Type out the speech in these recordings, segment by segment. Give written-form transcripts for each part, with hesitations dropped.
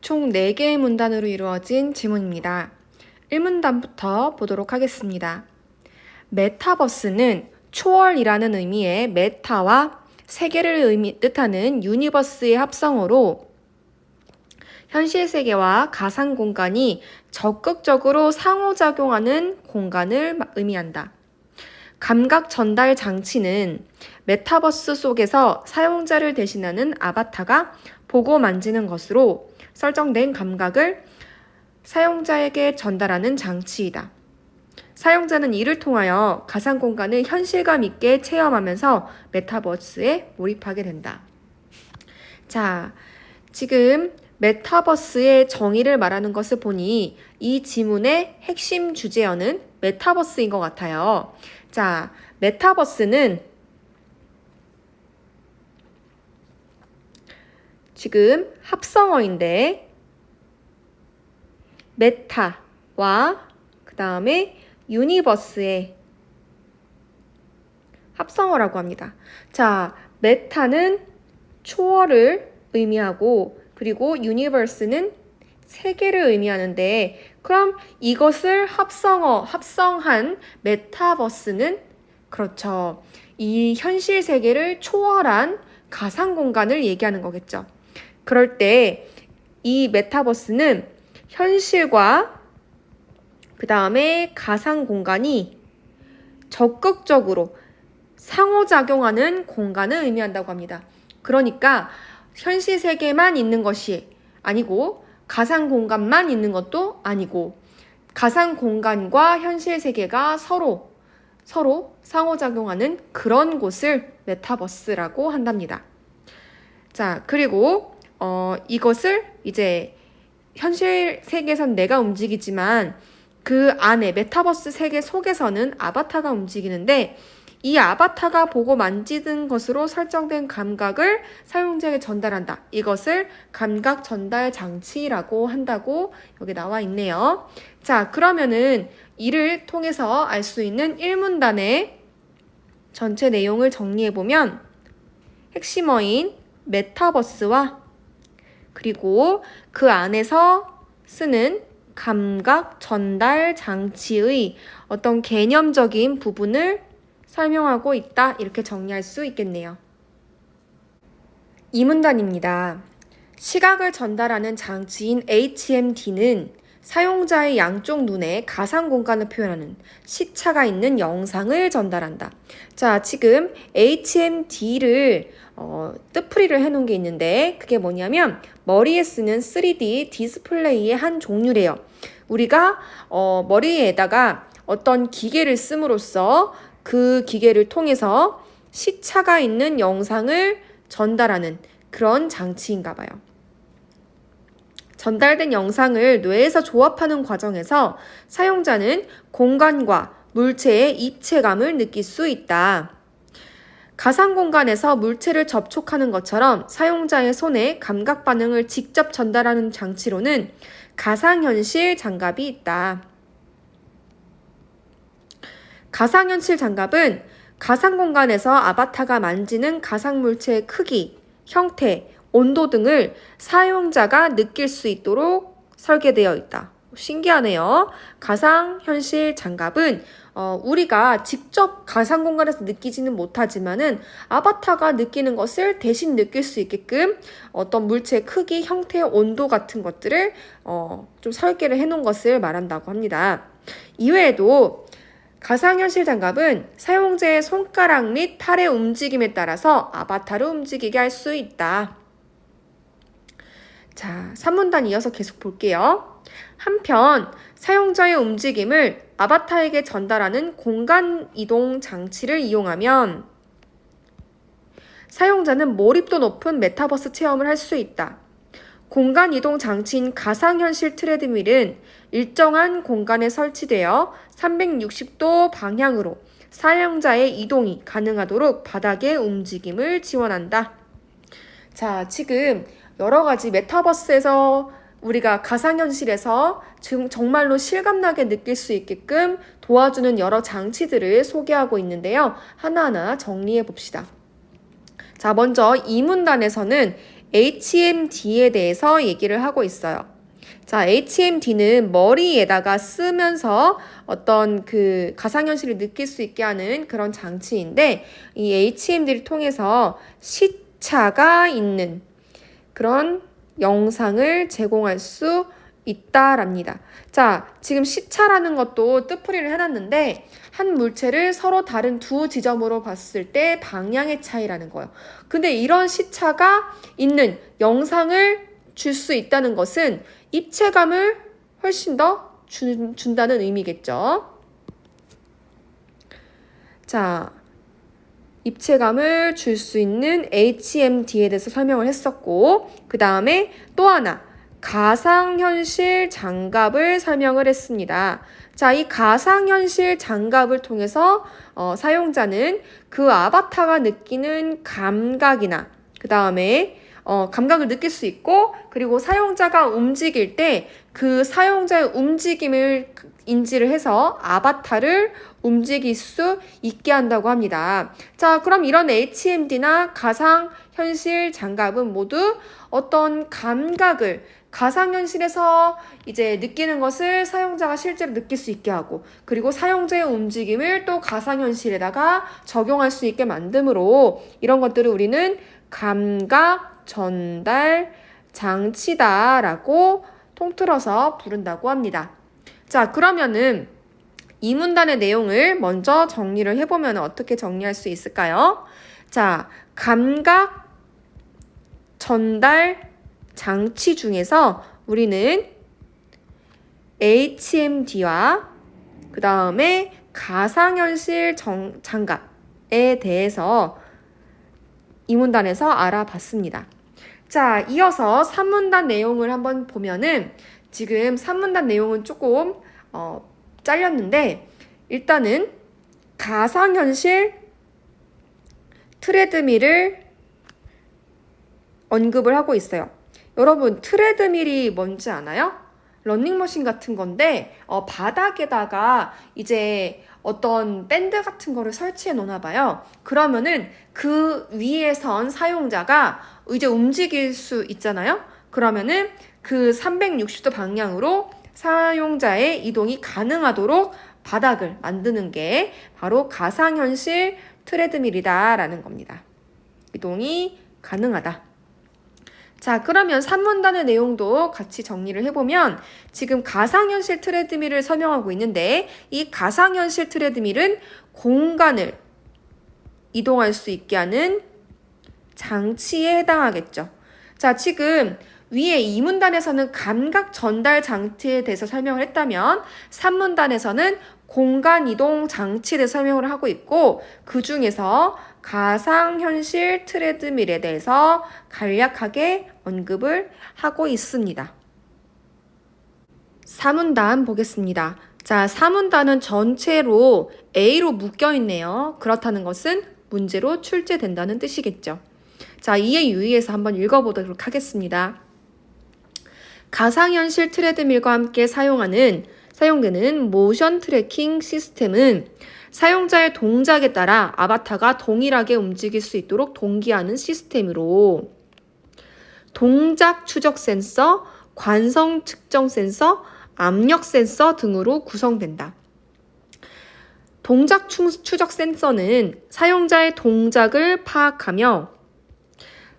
총 4개의 문단으로 이루어진 지문입니다. 1문단부터 보도록 하겠습니다. 메타버스는 초월이라는 의미의 메타와 세계를 뜻하는 유니버스의 합성어로 현실 세계와 가상 공간이 적극적으로 상호작용하는 공간을 의미한다. 감각 전달 장치는 메타버스 속에서 사용자를 대신하는 아바타가 보고 만지는 것으로 설정된 감각을 사용자에게 전달하는 장치이다. 사용자는 이를 통하여 가상 공간을 현실감 있게 체험하면서 메타버스에 몰입하게 된다. 자, 지금 메타버스의 정의를 말하는 것을 보니 이 지문의 핵심 주제어는 메타버스인 것 같아요. 자, 메타버스는 지금 합성어인데 메타와 그 다음에 유니버스의 합성어라고 합니다. 자, 메타는 초월을 의미하고 그리고 유니버스는 세계를 의미하는데 그럼 이것을 합성한 메타버스는 그렇죠. 이 현실 세계를 초월한 가상 공간을 얘기하는 거겠죠. 그럴 때 이 메타버스는 현실과 그 다음에 가상 공간이 적극적으로 상호작용하는 공간을 의미한다고 합니다. 그러니까 현실 세계만 있는 것이 아니고 가상 공간만 있는 것도 아니고 가상 공간과 현실 세계가 서로 상호작용하는 그런 곳을 메타버스라고 한답니다. 자, 그리고 이것을 이제 현실 세계에선 내가 움직이지만 그 안에 메타버스 세계 속에서는 아바타가 움직이는데 이 아바타가 보고 만지는 것으로 설정된 감각을 사용자에게 전달한다. 이것을 감각 전달 장치라고 한다고 여기 나와 있네요. 자, 그러면은 이를 통해서 알 수 있는 1문단의 전체 내용을 정리해보면 핵심어인 메타버스와 그리고 그 안에서 쓰는 감각 전달 장치의 어떤 개념적인 부분을 설명하고 있다. 이렇게 정리할 수 있겠네요. 2문단입니다. 시각을 전달하는 장치인 HMD는 사용자의 양쪽 눈에 가상 공간을 표현하는 시차가 있는 영상을 전달한다. 자, 지금 HMD를 뜻풀이를 해놓은 게 있는데 그게 뭐냐면 머리에 쓰는 3D 디스플레이의 한 종류래요. 우리가 머리에다가 어떤 기계를 씀으로써 그 기계를 통해서 시차가 있는 영상을 전달하는 그런 장치인가 봐요. 전달된 영상을 뇌에서 조합하는 과정에서 사용자는 공간과 물체의 입체감을 느낄 수 있다. 가상 공간에서 물체를 접촉하는 것처럼 사용자의 손에 감각 반응을 직접 전달하는 장치로는 가상현실 장갑이 있다. 가상현실 장갑은 가상 공간에서 아바타가 만지는 가상 물체의 크기, 형태, 온도 등을 사용자가 느낄 수 있도록 설계되어 있다. 신기하네요. 가상현실 장갑은 우리가 직접 가상 공간에서 느끼지는 못하지만은 아바타가 느끼는 것을 대신 느낄 수 있게끔 어떤 물체의 크기, 형태, 온도 같은 것들을 좀 설계를 해놓은 것을 말한다고 합니다. 이외에도 가상현실 장갑은 사용자의 손가락 및 팔의 움직임에 따라서 아바타를 움직이게 할 수 있다. 자, 3문단 이어서 계속 볼게요. 한편 사용자의 움직임을 아바타에게 전달하는 공간 이동 장치를 이용하면 사용자는 몰입도 높은 메타버스 체험을 할 수 있다. 공간 이동 장치인 가상현실 트레드밀은 일정한 공간에 설치되어 360도 방향으로 사용자의 이동이 가능하도록 바닥의 움직임을 지원한다. 자, 지금 여러 가지 메타버스에서 우리가 가상현실에서 정말로 실감나게 느낄 수 있게끔 도와주는 여러 장치들을 소개하고 있는데요. 하나하나 정리해 봅시다. 자, 먼저 이 문단에서는 HMD에 대해서 얘기를 하고 있어요. 자, HMD는 머리에다가 쓰면서 어떤 그 가상현실을 느낄 수 있게 하는 그런 장치인데, 이 HMD를 통해서 시차가 있는 그런 영상을 제공할 수 있다랍니다. 자, 지금 시차라는 것도 뜻풀이를 해놨는데, 한 물체를 서로 다른 두 지점으로 봤을 때 방향의 차이라는 거예요. 근데 이런 시차가 있는 영상을 줄 수 있다는 것은 입체감을 훨씬 더 준다는 의미겠죠. 자, 입체감을 줄 수 있는 HMD에 대해서 설명을 했었고, 그 다음에 또 하나, 가상현실 장갑을 설명을 했습니다. 자, 이 가상현실 장갑을 통해서 사용자는 그 아바타가 느끼는 감각이나 그 다음에 감각을 느낄 수 있고, 그리고 사용자가 움직일 때 그 사용자의 움직임을 인지를 해서 아바타를 움직일 수 있게 한다고 합니다. 자, 그럼 이런 HMD나 가상현실 장갑은 모두 어떤 감각을 가상현실에서 이제 느끼는 것을 사용자가 실제로 느낄 수 있게 하고, 그리고 사용자의 움직임을 또 가상현실에다가 적용할 수 있게 만듦으로 이런 것들을 우리는 감각 전달 장치다라고 통틀어서 부른다고 합니다. 자, 그러면은 이 문단의 내용을 먼저 정리를 해보면 어떻게 정리할 수 있을까요? 자, 감각 전달 장치 중에서 우리는 HMD와 그 다음에 가상현실 장갑에 대해서 이 문단에서 알아봤습니다. 자, 이어서 3문단 내용을 한번 보면은 지금 3문단 내용은 조금 잘렸는데, 일단은 가상현실 트레드밀을 언급을 하고 있어요. 여러분, 트레드밀이 뭔지 아나요? 러닝머신 같은 건데 바닥에다가 이제 어떤 밴드 같은 거를 설치해 놓나 봐요. 그러면은 그 위에선 사용자가 이제 움직일 수 있잖아요. 그러면은 그 360도 방향으로 사용자의 이동이 가능하도록 바닥을 만드는 게 바로 가상현실 트레드밀이다라는 겁니다. 이동이 가능하다. 자, 그러면 3문단의 내용도 같이 정리를 해보면 지금 가상현실 트레드밀을 설명하고 있는데, 이 가상현실 트레드밀은 공간을 이동할 수 있게 하는 장치에 해당하겠죠. 자, 지금 위에 2문단에서는 감각 전달 장치에 대해서 설명을 했다면 3문단에서는 공간 이동 장치에 대해서 설명을 하고 있고, 그 중에서 가상현실 트레드밀에 대해서 간략하게 언급을 하고 있습니다. 4문단 보겠습니다. 자, 4문단은 전체로 A로 묶여 있네요. 그렇다는 것은 문제로 출제된다는 뜻이겠죠. 자, 이에 유의해서 한번 읽어보도록 하겠습니다. 가상현실 트레드밀과 함께 사용되는 모션 트래킹 시스템은 사용자의 동작에 따라 아바타가 동일하게 움직일 수 있도록 동기하는 시스템으로 동작 추적 센서, 관성 측정 센서, 압력 센서 등으로 구성된다. 동작 추적 센서는 사용자의 동작을 파악하며,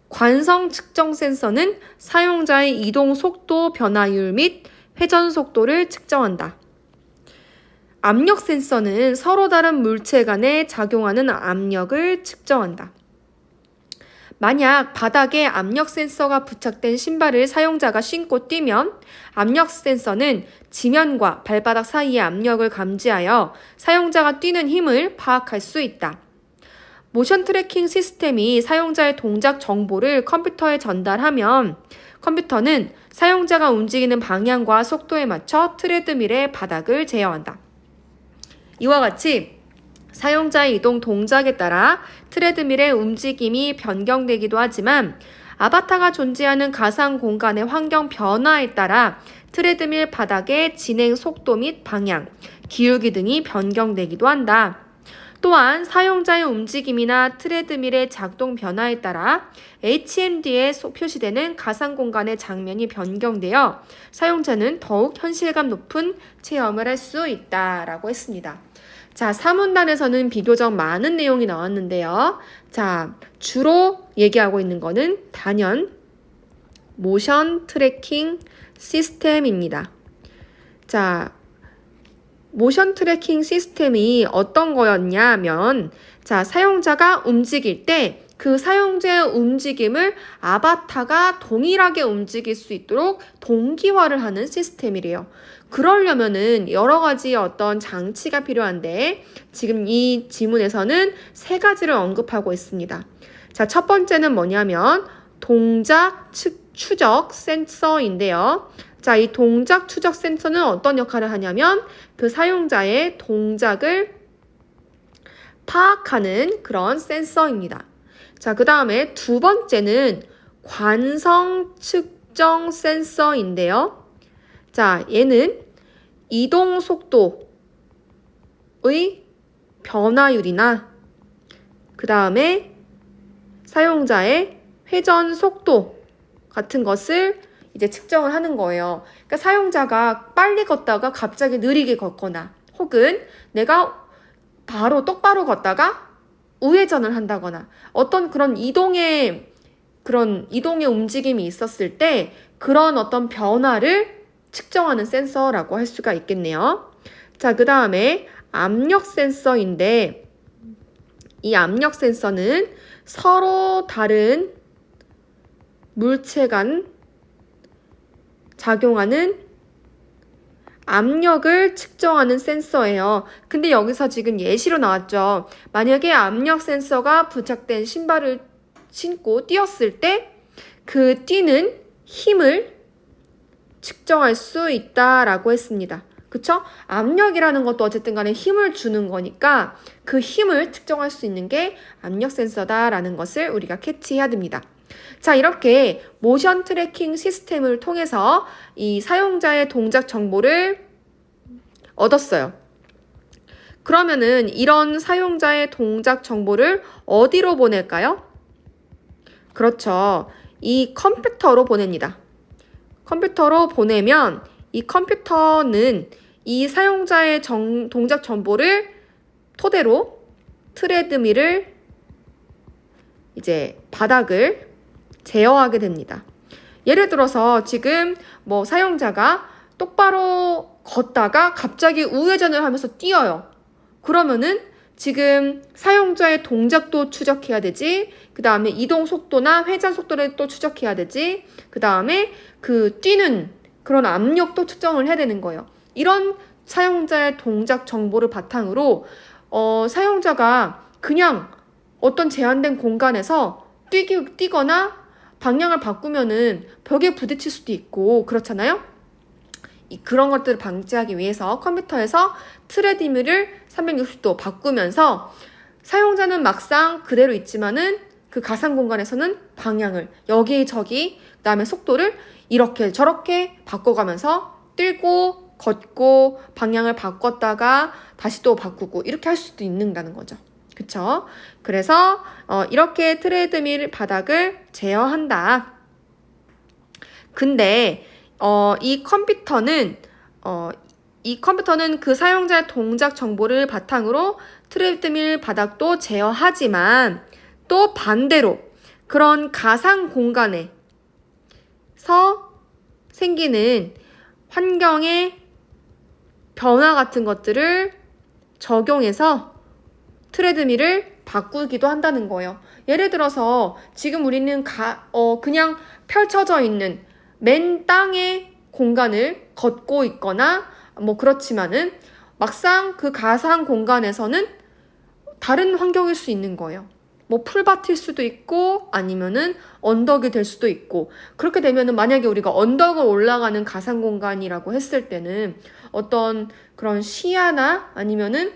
관성 측정 센서는 사용자의 이동 속도 변화율 및 회전 속도를 측정한다. 압력 센서는 서로 다른 물체 간에 작용하는 압력을 측정한다. 만약 바닥에 압력 센서가 부착된 신발을 사용자가 신고 뛰면 압력 센서는 지면과 발바닥 사이의 압력을 감지하여 사용자가 뛰는 힘을 파악할 수 있다. 모션 트래킹 시스템이 사용자의 동작 정보를 컴퓨터에 전달하면 컴퓨터는 사용자가 움직이는 방향과 속도에 맞춰 트레드밀의 바닥을 제어한다. 이와 같이 사용자의 이동 동작에 따라 트레드밀의 움직임이 변경되기도 하지만, 아바타가 존재하는 가상 공간의 환경 변화에 따라 트레드밀 바닥의 진행 속도 및 방향, 기울기 등이 변경되기도 한다. 또한 사용자의 움직임이나 트레드밀의 작동 변화에 따라 HMD에 표시되는 가상 공간의 장면이 변경되어 사용자는 더욱 현실감 높은 체험을 할 수 있다라고 했습니다. 자, 3문단에서는 비교적 많은 내용이 나왔는데요. 자, 주로 얘기하고 있는 거는 단연 모션 트래킹 시스템입니다. 자, 모션 트래킹 시스템이 어떤 거였냐면, 자, 사용자가 움직일 때 그 사용자의 움직임을 아바타가 동일하게 움직일 수 있도록 동기화를 하는 시스템이래요. 그러려면은 여러 가지 어떤 장치가 필요한데, 지금 이 지문에서는 3가지를 언급하고 있습니다. 자, 첫 번째는 뭐냐면, 동작 추적 센서인데요. 자, 이 동작 추적 센서는 어떤 역할을 하냐면 그 사용자의 동작을 파악하는 그런 센서입니다. 자, 그 다음에 두 번째는 관성 측정 센서인데요. 자, 얘는 이동 속도의 변화율이나 그 다음에 사용자의 회전 속도 같은 것을 이제 측정을 하는 거예요. 그러니까 사용자가 빨리 걷다가 갑자기 느리게 걷거나 혹은 내가 바로 똑바로 걷다가 우회전을 한다거나 어떤 그런 이동의 움직임이 있었을 때 그런 어떤 변화를 측정하는 센서라고 할 수가 있겠네요. 자, 그 다음에 압력 센서인데 이 압력 센서는 서로 다른 물체 간 작용하는 압력을 측정하는 센서예요. 근데 여기서 지금 예시로 나왔죠. 만약에 압력 센서가 부착된 신발을 신고 뛰었을 때 그 뛰는 힘을 측정할 수 있다라고 했습니다. 그쵸? 압력이라는 것도 어쨌든 간에 힘을 주는 거니까 그 힘을 측정할 수 있는 게 압력 센서다라는 것을 우리가 캐치해야 됩니다. 자, 이렇게 모션 트래킹 시스템을 통해서 이 사용자의 동작 정보를 얻었어요. 그러면은 이런 사용자의 동작 정보를 어디로 보낼까요? 그렇죠. 이 컴퓨터로 보냅니다. 컴퓨터로 보내면 이 컴퓨터는 이 사용자의 동작 정보를 토대로 트레드밀을 이제 바닥을 제어하게 됩니다. 예를 들어서 지금 뭐 사용자가 똑바로 걷다가 갑자기 우회전을 하면서 뛰어요. 그러면은 지금 사용자의 동작도 추적해야 되지. 그 다음에 이동 속도나 회전 속도를 또 추적해야 되지. 그 다음에 그 뛰는 그런 압력도 측정을 해야 되는 거예요. 이런 사용자의 동작 정보를 바탕으로 사용자가 그냥 어떤 제한된 공간에서 뛰거나 방향을 바꾸면은 벽에 부딪힐 수도 있고 그렇잖아요. 그런 것들을 방지하기 위해서 컴퓨터에서 트레드밀을 360도 바꾸면서 사용자는 막상 그대로 있지만은 그 가상 공간에서는 방향을 여기저기 그다음에 속도를 이렇게 저렇게 바꿔가면서 뛰고 걷고 방향을 바꿨다가 다시 또 바꾸고 이렇게 할 수도 있는다는 거죠. 그쵸? 그래서 이렇게 트레드밀 바닥을 제어한다. 근데 이 컴퓨터는 그 사용자의 동작 정보를 바탕으로 트레드밀 바닥도 제어하지만 또 반대로 그런 가상 공간에서 생기는 환경의 변화 같은 것들을 적용해서 트레드밀을 바꾸기도 한다는 거예요. 예를 들어서 지금 우리는 그냥 펼쳐져 있는 맨 땅의 공간을 걷고 있거나 뭐 그렇지만은 막상 그 가상 공간에서는 다른 환경일 수 있는 거예요. 뭐 풀밭일 수도 있고 아니면은 언덕이 될 수도 있고 그렇게 되면은 만약에 우리가 언덕을 올라가는 가상 공간이라고 했을 때는 어떤 그런 시야나 아니면은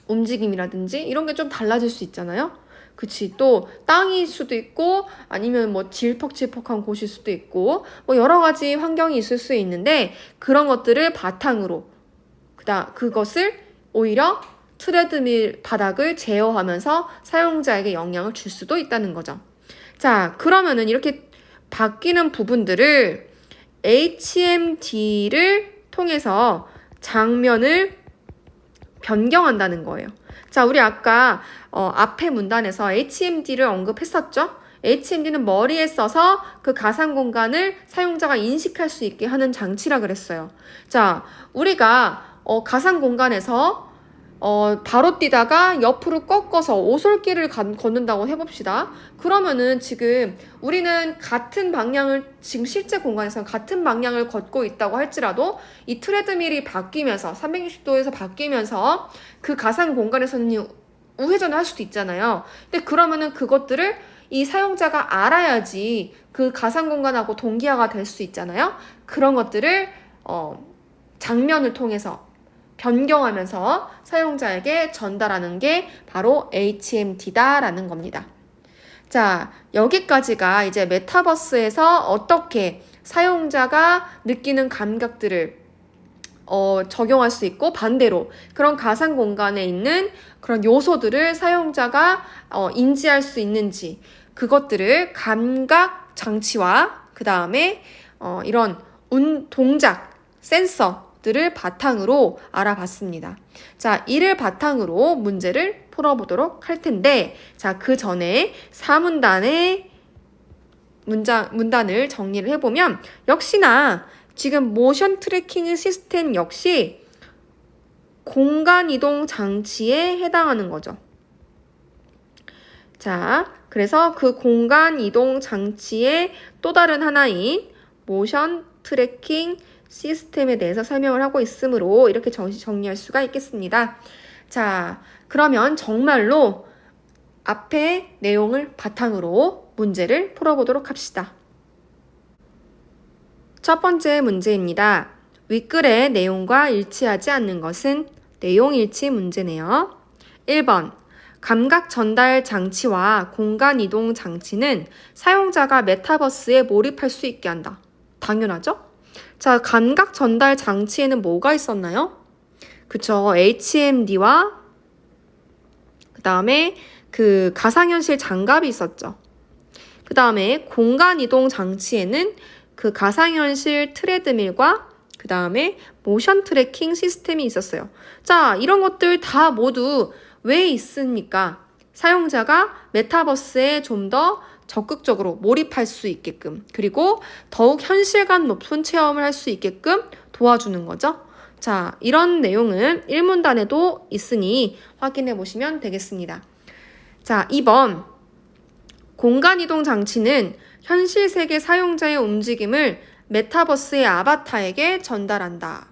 움직임이라든지 이런 게 좀 달라질 수 있잖아요. 그치. 또 땅일 수도 있고 아니면 뭐 질퍽질퍽한 곳일 수도 있고 뭐 여러 가지 환경이 있을 수 있는데 그런 것들을 바탕으로 그것을 오히려 트레드밀 바닥을 제어하면서 사용자에게 영향을 줄 수도 있다는 거죠. 자, 그러면은 이렇게 바뀌는 부분들을 HMD를 통해서 장면을 변경한다는 거예요. 자, 우리 아까 앞에 문단에서 HMD를 언급했었죠? HMD는 머리에 써서 그 가상 공간을 사용자가 인식할 수 있게 하는 장치라 그랬어요. 자, 우리가 가상 공간에서 바로 뛰다가 옆으로 꺾어서 오솔길을 걷는다고 해봅시다. 그러면은 지금 우리는 같은 방향을, 지금 실제 공간에서 같은 방향을 걷고 있다고 할지라도 이 트레드밀이 바뀌면서 360도에서 바뀌면서 그 가상 공간에서는 우회전을 할 수도 있잖아요. 근데 그러면은 그것들을 이 사용자가 알아야지 그 가상 공간하고 동기화가 될 수 있잖아요. 그런 것들을 장면을 통해서 변경하면서 사용자에게 전달하는 게 바로 HMD다라는 겁니다. 자, 여기까지가 이제 메타버스에서 어떻게 사용자가 느끼는 감각들을 적용할 수 있고, 반대로 그런 가상 공간에 있는 그런 요소들을 사용자가 인지할 수 있는지, 그것들을 감각 장치와 그 다음에 이런 동작 센서들을 바탕으로 알아봤습니다. 자, 이를 바탕으로 문제를 풀어보도록 할 텐데, 자, 그 전에 4문단의 문단을 정리를 해보면, 역시나 지금 모션 트래킹 시스템 역시 공간 이동 장치에 해당하는 거죠. 자, 그래서 그 공간 이동 장치의 또 다른 하나인 모션 트래킹 시스템에 대해서 설명을 하고 있으므로 이렇게 정리할 수가 있겠습니다. 자, 그러면 정말로 앞에 내용을 바탕으로 문제를 풀어보도록 합시다. 첫 번째 문제입니다. 윗글의 내용과 일치하지 않는 것은 내용 일치 문제네요. 1번. 감각 전달 장치와 공간 이동 장치는 사용자가 메타버스에 몰입할 수 있게 한다. 당연하죠? 자, 감각 전달 장치에는 뭐가 있었나요? 그쵸, HMD와 그 다음에 그 가상현실 장갑이 있었죠. 그 다음에 공간 이동 장치에는 그 가상현실 트레드밀과 그 다음에 모션 트래킹 시스템이 있었어요. 자, 이런 것들 다 모두 왜 있습니까? 사용자가 메타버스에 좀 더 적극적으로 몰입할 수 있게끔, 그리고 더욱 현실감 높은 체험을 할 수 있게끔 도와주는 거죠. 자, 이런 내용은 1문단에도 있으니 확인해 보시면 되겠습니다. 자, 2번. 공간이동 장치는 현실 세계 사용자의 움직임을 메타버스의 아바타에게 전달한다.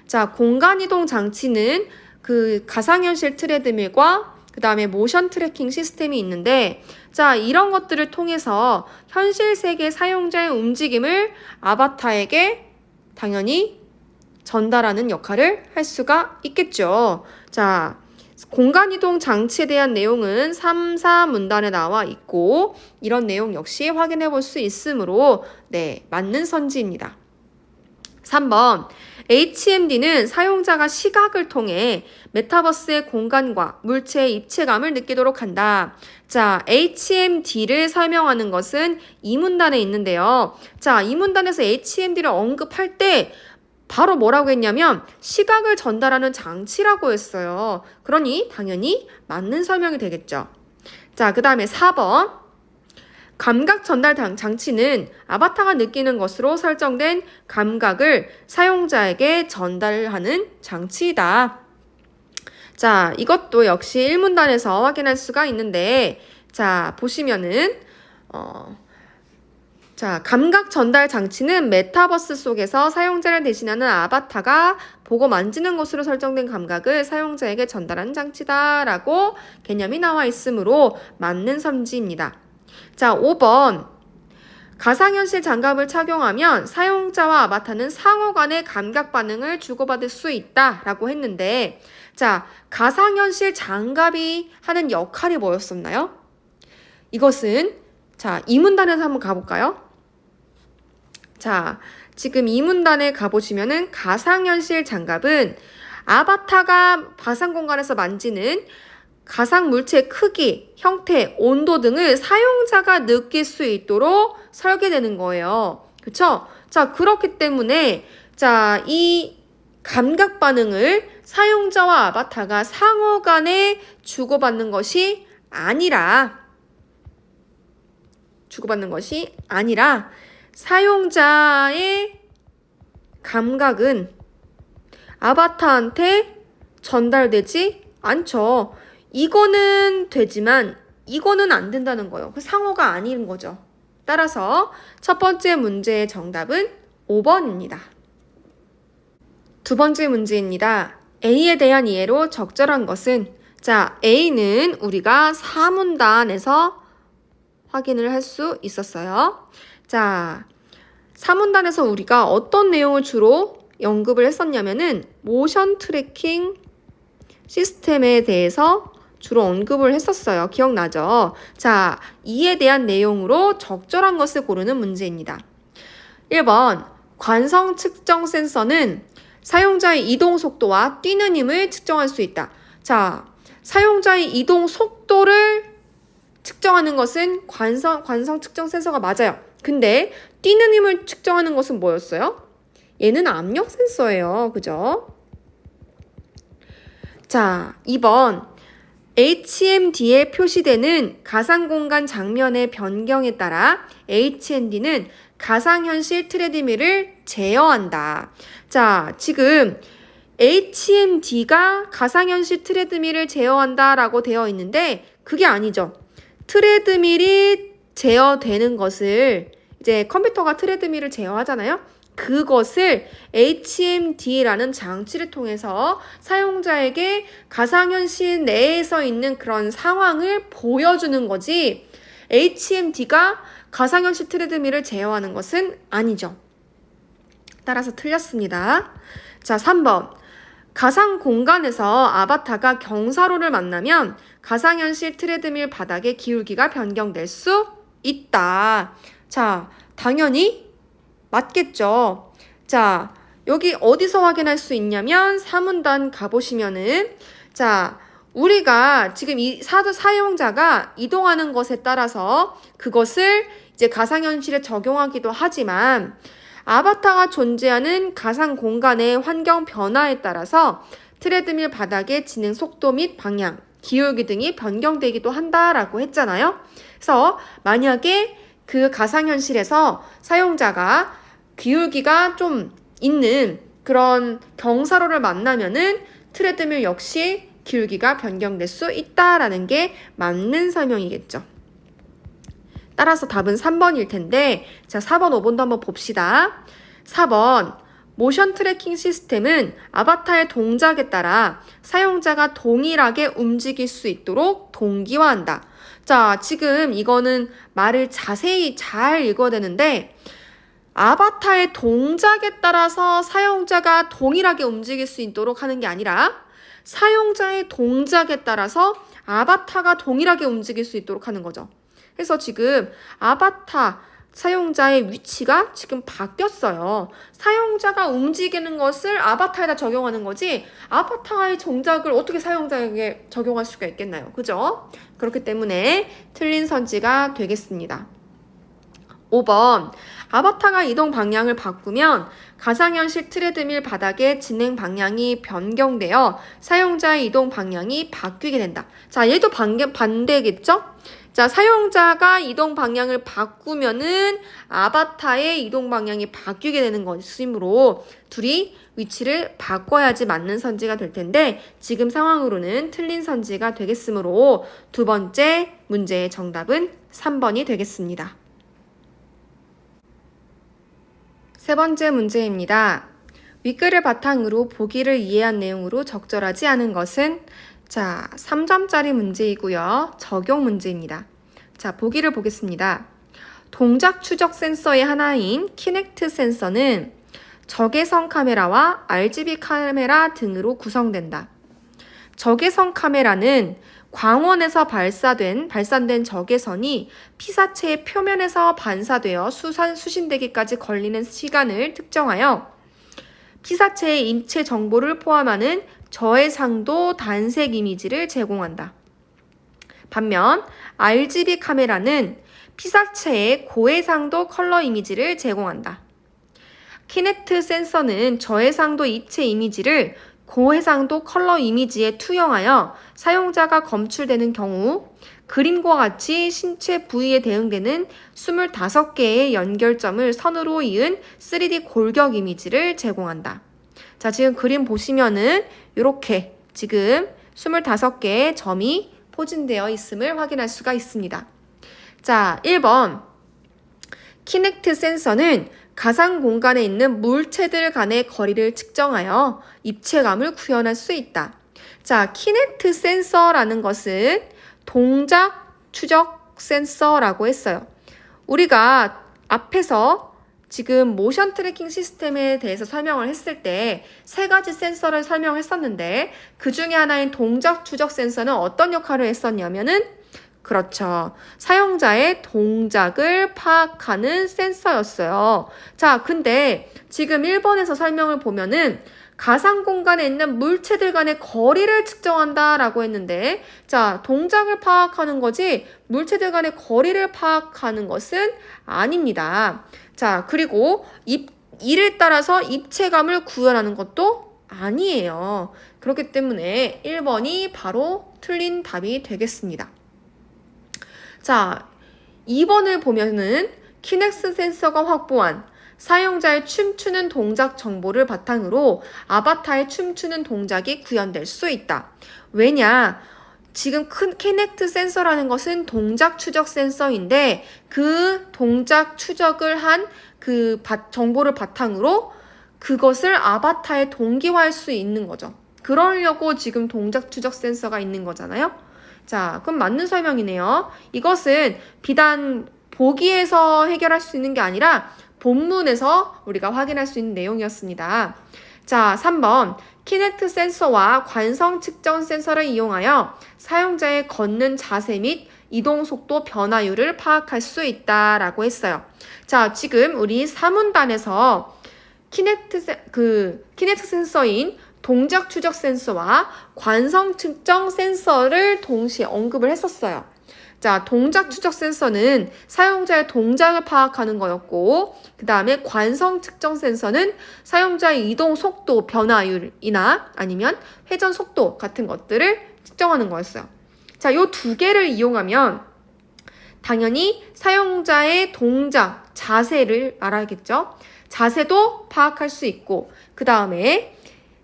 자, 공간이동 장치는 그 가상현실 트레드밀과 그 다음에 모션 트래킹 시스템이 있는데, 자, 이런 것들을 통해서 현실 세계 사용자의 움직임을 아바타에게 당연히 전달하는 역할을 할 수가 있겠죠. 자, 공간이동 장치에 대한 내용은 3, 4문단에 나와 있고, 이런 내용 역시 확인해 볼 수 있으므로 네, 맞는 선지입니다. 3번. HMD는 사용자가 시각을 통해 메타버스의 공간과 물체의 입체감을 느끼도록 한다. 자, HMD를 설명하는 것은 이 문단에 있는데요. 자, 이 문단에서 HMD를 언급할 때 바로 뭐라고 했냐면 시각을 전달하는 장치라고 했어요. 그러니 당연히 맞는 설명이 되겠죠. 자, 그 다음에 4번. 감각 전달 장치는 아바타가 느끼는 것으로 설정된 감각을 사용자에게 전달하는 장치이다. 자, 이것도 역시 1문단에서 확인할 수가 있는데, 자, 보시면은 자, 감각 전달 장치는 메타버스 속에서 사용자를 대신하는 아바타가 보고 만지는 것으로 설정된 감각을 사용자에게 전달하는 장치다라고 개념이 나와 있으므로 맞는 선지입니다. 자, 5번. 가상현실 장갑을 착용하면 사용자와 아바타는 상호 간의 감각 반응을 주고받을 수 있다라고 했는데, 자, 가상현실 장갑이 하는 역할이 뭐였었나요? 이것은 자, 이 문단에서 한번 가볼까요? 자, 지금 이 문단에 가보시면은 가상현실 장갑은 아바타가 가상 공간에서 만지는 가상 물체의 크기, 형태, 온도 등을 사용자가 느낄 수 있도록 설계되는 거예요. 그쵸? 자, 그렇기 때문에 자, 이 감각 반응을 사용자와 아바타가 상호 간에 주고받는 것이 아니라 사용자의 감각은 아바타한테 전달되지 않죠. 이거는 되지만 이거는 안 된다는 거예요. 그 상호가 아닌 거죠. 따라서 첫 번째 문제의 정답은 5번입니다. 두 번째 문제입니다. A에 대한 이해로 적절한 것은 자, A는 우리가 사문단에서 확인을 할 수 있었어요. 자, 사문단에서 우리가 어떤 내용을 주로 언급을 했었냐면은 모션 트래킹 시스템에 대해서 주로 언급을 했었어요. 기억나죠? 자, 이에 대한 내용으로 적절한 것을 고르는 문제입니다. 1번, 관성 측정 센서는 사용자의 이동 속도와 뛰는 힘을 측정할 수 있다. 자, 사용자의 이동 속도를 측정하는 것은 관성 측정 센서가 맞아요. 근데 뛰는 힘을 측정하는 것은 뭐였어요? 얘는 압력 센서예요. 그죠? 자, 2번. HMD에 표시되는 가상공간 장면의 변경에 따라 HMD는 가상현실 트레드밀을 제어한다. 자, 지금 HMD가 가상현실 트레드밀을 제어한다라고 되어 있는데 그게 아니죠. 트레드밀이 제어되는 것을 이제 컴퓨터가 트레드밀을 제어하잖아요. 그것을 HMD라는 장치를 통해서 사용자에게 가상현실 내에서 있는 그런 상황을 보여주는 거지 HMD가 가상현실 트레드밀을 제어하는 것은 아니죠. 따라서 틀렸습니다. 자, 3번. 가상 공간에서 아바타가 경사로를 만나면 가상현실 트레드밀 바닥의 기울기가 변경될 수 있다. 자, 당연히 맞겠죠. 자, 여기 어디서 확인할 수 있냐면 사문단 가보시면은 자, 우리가 지금 이 사용자가 이동하는 것에 따라서 그것을 이제 가상현실에 적용하기도 하지만 아바타가 존재하는 가상 공간의 환경 변화에 따라서 트레드밀 바닥의 진행 속도 및 방향, 기울기 등이 변경되기도 한다라고 했잖아요. 그래서 만약에 그 가상현실에서 사용자가 기울기가 좀 있는 그런 경사로를 만나면은 트레드밀 역시 기울기가 변경될 수 있다라는 게 맞는 설명이겠죠. 따라서 답은 3번일 텐데 자, 4번, 5번도 한번 봅시다. 4번, 모션 트래킹 시스템은 아바타의 동작에 따라 사용자가 동일하게 움직일 수 있도록 동기화한다. 자, 지금 이거는 말을 자세히 잘 읽어야 되는데 아바타의 동작에 따라서 사용자가 동일하게 움직일 수 있도록 하는 게 아니라 사용자의 동작에 따라서 아바타가 동일하게 움직일 수 있도록 하는 거죠. 그래서 지금 아바타 사용자의 위치가 지금 바뀌었어요. 사용자가 움직이는 것을 아바타에다 적용하는 거지 아바타의 동작을 어떻게 사용자에게 적용할 수가 있겠나요? 그죠? 그렇기 때문에 틀린 선지가 되겠습니다. 5번, 아바타가 이동 방향을 바꾸면 가상현실 트레드밀 바닥의 진행 방향이 변경되어 사용자의 이동 방향이 바뀌게 된다. 자, 얘도 반대겠죠? 자, 사용자가 이동 방향을 바꾸면은 아바타의 이동 방향이 바뀌게 되는 것이므로 둘이 위치를 바꿔야지 맞는 선지가 될 텐데 지금 상황으로는 틀린 선지가 되겠으므로 두 번째 문제의 정답은 3번이 되겠습니다. 세 번째 문제입니다. 윗글을 바탕으로 보기를 이해한 내용으로 적절하지 않은 것은 자, 3점짜리 문제이고요. 적용 문제입니다. 자, 보기를 보겠습니다. 동작 추적 센서의 하나인 키넥트 센서는 적외선 카메라와 RGB 카메라 등으로 구성된다. 적외선 카메라는 광원에서 발산된 적외선이 피사체의 표면에서 반사되어 수신되기까지 걸리는 시간을 특정하여 피사체의 입체 정보를 포함하는 저해상도 단색 이미지를 제공한다. 반면 RGB 카메라는 피사체의 고해상도 컬러 이미지를 제공한다. 키넥트 센서는 저해상도 입체 이미지를 고해상도 컬러 이미지에 투영하여 사용자가 검출되는 경우 그림과 같이 신체 부위에 대응되는 25개의 연결점을 선으로 이은 3D 골격 이미지를 제공한다. 자, 지금 그림 보시면은 이렇게 지금 25개의 점이 포진되어 있음을 확인할 수가 있습니다. 자, 1번. 키넥트 센서는 가상 공간에 있는 물체들 간의 거리를 측정하여 입체감을 구현할 수 있다. 자, 키넥트 센서라는 것은 동작 추적 센서라고 했어요. 우리가 앞에서 지금 모션 트래킹 시스템에 대해서 설명을 했을 때 세 가지 센서를 설명했었는데 그 중에 하나인 동작 추적 센서는 어떤 역할을 했었냐면은 그렇죠. 사용자의 동작을 파악하는 센서였어요. 자, 근데 지금 1번에서 설명을 보면은 가상 공간에 있는 물체들 간의 거리를 측정한다라고 했는데 자, 동작을 파악하는 거지 물체들 간의 거리를 파악하는 것은 아닙니다. 자, 그리고 이를 따라서 입체감을 구현하는 것도 아니에요. 그렇기 때문에 1번이 바로 틀린 답이 되겠습니다. 자, 2번을 보면은 키넥스 센서가 확보한 사용자의 춤추는 동작 정보를 바탕으로 아바타의 춤추는 동작이 구현될 수 있다. 왜냐? 지금 키넥트 센서라는 것은 동작 추적 센서인데 그 동작 추적을 한 그 정보를 바탕으로 그것을 아바타에 동기화할 수 있는 거죠. 그러려고 지금 동작 추적 센서가 있는 거잖아요. 자, 그럼 맞는 설명이네요. 이것은 비단 보기에서 해결할 수 있는 게 아니라 본문에서 우리가 확인할 수 있는 내용이었습니다. 자, 3번. 키넥트 센서와 관성 측정 센서를 이용하여 사용자의 걷는 자세 및 이동 속도 변화율을 파악할 수 있다라고 했어요. 자, 지금 우리 사문단에서 키넥트 센서인 동작 추적 센서와 관성 측정 센서를 동시에 언급을 했었어요. 자, 동작 추적 센서는 사용자의 동작을 파악하는 거였고 그 다음에 관성 측정 센서는 사용자의 이동 속도 변화율이나 아니면 회전 속도 같은 것들을 측정하는 거였어요. 자, 이 두 개를 이용하면 당연히 사용자의 동작, 자세를 알아야겠죠. 자세도 파악할 수 있고 그 다음에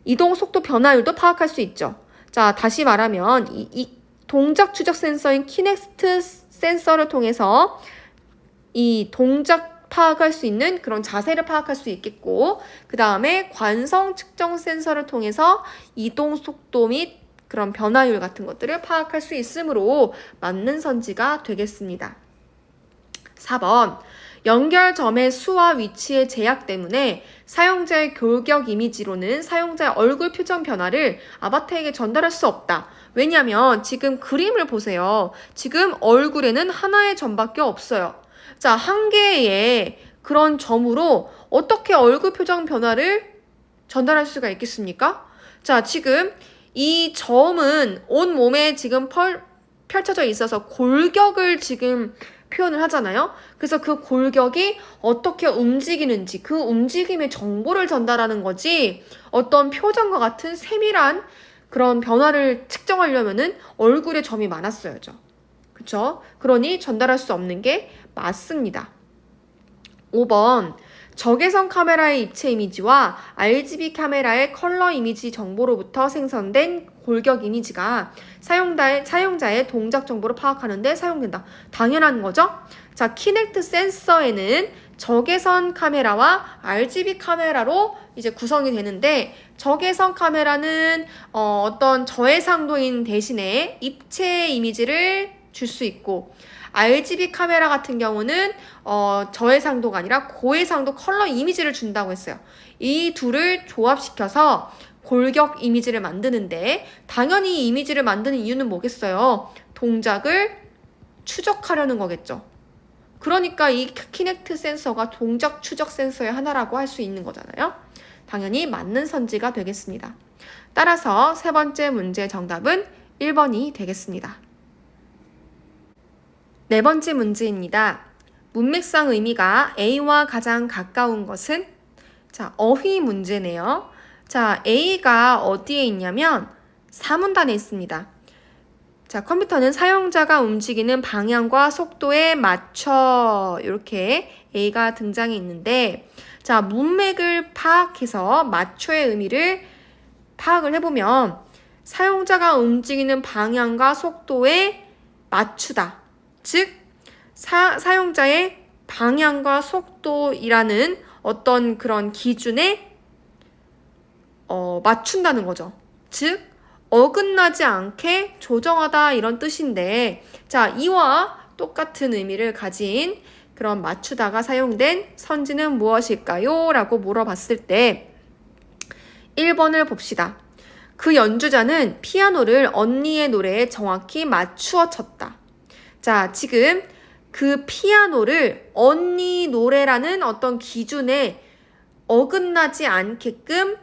이동 속도 변화율도 파악할 수 있죠. 자, 다시 말하면 이 동작 추적 센서인 키넥트 센서를 통해서 이 동작 파악할 수 있는 그런 자세를 파악할 수 있겠고 그 다음에 관성 측정 센서를 통해서 이동 속도 및 그런 변화율 같은 것들을 파악할 수 있으므로 맞는 선지가 되겠습니다. 4번. 연결점의 수와 위치의 제약 때문에 사용자의 골격 이미지로는 사용자의 얼굴 표정 변화를 아바타에게 전달할 수 없다. 왜냐하면 지금 그림을 보세요. 지금 얼굴에는 하나의 점밖에 없어요. 자, 한 개의 그런 점으로 어떻게 얼굴 표정 변화를 전달할 수가 있겠습니까? 자, 지금 이 점은 온 몸에 지금 펼쳐져 있어서 골격을 지금 표현을 하잖아요. 그래서 그 골격이 어떻게 움직이는지 그 움직임의 정보를 전달하는 거지 어떤 표정과 같은 세밀한 그런 변화를 측정하려면은 얼굴에 점이 많았어야죠. 그쵸? 그러니 전달할 수 없는 게 맞습니다. 5번. 적외선 카메라의 입체 이미지와 RGB 카메라의 컬러 이미지 정보로부터 생성된 골격 이미지가 사용자의 동작 정보를 파악하는 데 사용된다. 당연한 거죠? 자, 키넥트 센서에는 적외선 카메라와 RGB 카메라로 이제 구성이 되는데 적외선 카메라는 어떤 저해상도인 대신에 입체 이미지를 줄 수 있고 RGB 카메라 같은 경우는 저해상도가 아니라 고해상도 컬러 이미지를 준다고 했어요. 이 둘을 조합시켜서 골격 이미지를 만드는데 당연히 이 이미지를 만드는 이유는 뭐겠어요? 동작을 추적하려는 거겠죠. 그러니까 이 키넥트 센서가 동작 추적 센서의 하나라고 할 수 있는 거잖아요. 당연히 맞는 선지가 되겠습니다. 따라서 세 번째 문제 정답은 1번이 되겠습니다. 네 번째 문제입니다. 문맥상 의미가 A와 가장 가까운 것은? 자, 어휘 문제네요. 자, A가 어디에 있냐면 4문단에 있습니다. 자, 컴퓨터는 사용자가 움직이는 방향과 속도에 맞춰 이렇게 A가 등장해 있는데, 자, 문맥을 파악해서 맞춰의 의미를 파악을 해보면 사용자가 움직이는 방향과 속도에 맞추다. 즉, 사용자의 방향과 속도이라는 어떤 그런 기준에 맞춘다는 거죠. 즉, 어긋나지 않게 조정하다 이런 뜻인데, 자, 이와 똑같은 의미를 가진 그런 맞추다가 사용된 선지는 무엇일까요? 라고 물어봤을 때 1번을 봅시다. 그 연주자는 피아노를 언니의 노래에 정확히 맞추어 쳤다. 자, 지금 그 피아노를 언니 노래라는 어떤 기준에 어긋나지 않게끔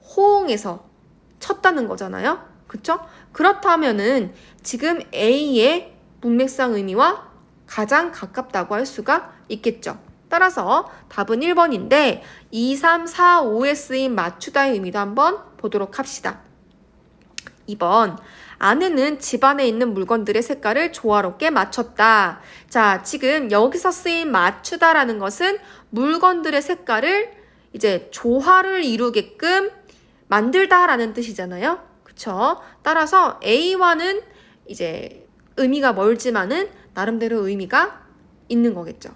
호응해서 쳤다는 거잖아요. 그쵸? 그렇다면은 지금 A의 문맥상 의미와 가장 가깝다고 할 수가 있겠죠. 따라서 답은 1번인데 2, 3, 4, 5에 쓰인 맞추다의 의미도 한번 보도록 합시다. 2번, 아내는 집안에 있는 물건들의 색깔을 조화롭게 맞췄다. 자, 지금 여기서 쓰인 맞추다라는 것은 물건들의 색깔을 이제 조화를 이루게끔 만들다라는 뜻이잖아요. 그쵸? 따라서 A와는 이제 의미가 멀지만은 나름대로 의미가 있는 거겠죠.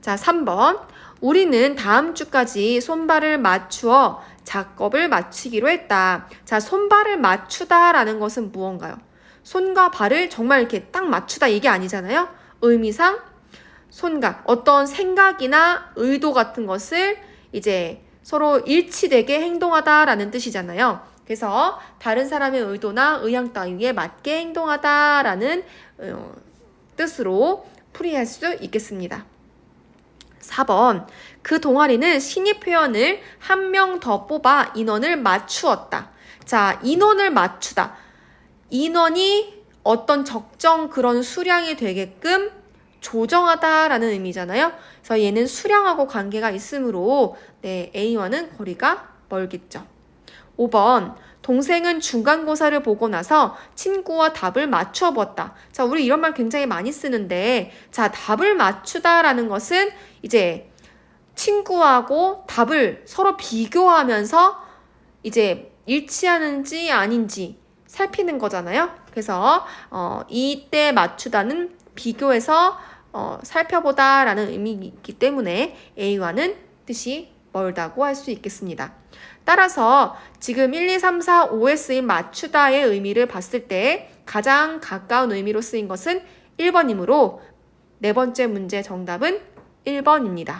자, 3번. 우리는 다음 주까지 손발을 맞추어 작업을 마치기로 했다. 자, 손발을 맞추다라는 것은 무언가요? 손과 발을 정말 이렇게 딱 맞추다 이게 아니잖아요. 의미상 손과 어떤 생각이나 의도 같은 것을 이제 서로 일치되게 행동하다라는 뜻이잖아요. 그래서 다른 사람의 의도나 의향 따위에 맞게 행동하다라는 뜻으로 풀이할 수 있겠습니다. 4번, 그 동아리는 신입 회원을 한 명 더 뽑아 인원을 맞추었다. 자, 인원을 맞추다. 인원이 어떤 적정 그런 수량이 되게끔 조정하다라는 의미잖아요. 그래서 얘는 수량하고 관계가 있으므로 네, A와는 거리가 멀겠죠. 5번, 동생은 중간고사를 보고 나서 친구와 답을 맞추어 보았다. 자, 우리 이런 말 굉장히 많이 쓰는데, 자, 답을 맞추다라는 것은 이제 친구하고 답을 서로 비교하면서 이제 일치하는지 아닌지 살피는 거잖아요. 그래서 이때 맞추다는 비교해서 살펴보다라는 의미이기 때문에 A와는 뜻이 멀다고 할 수 있겠습니다. 따라서 지금 1, 2, 3, 4, 5에 쓰인 맞추다의 의미를 봤을 때 가장 가까운 의미로 쓰인 것은 1번이므로 네 번째 문제 정답은 1번입니다.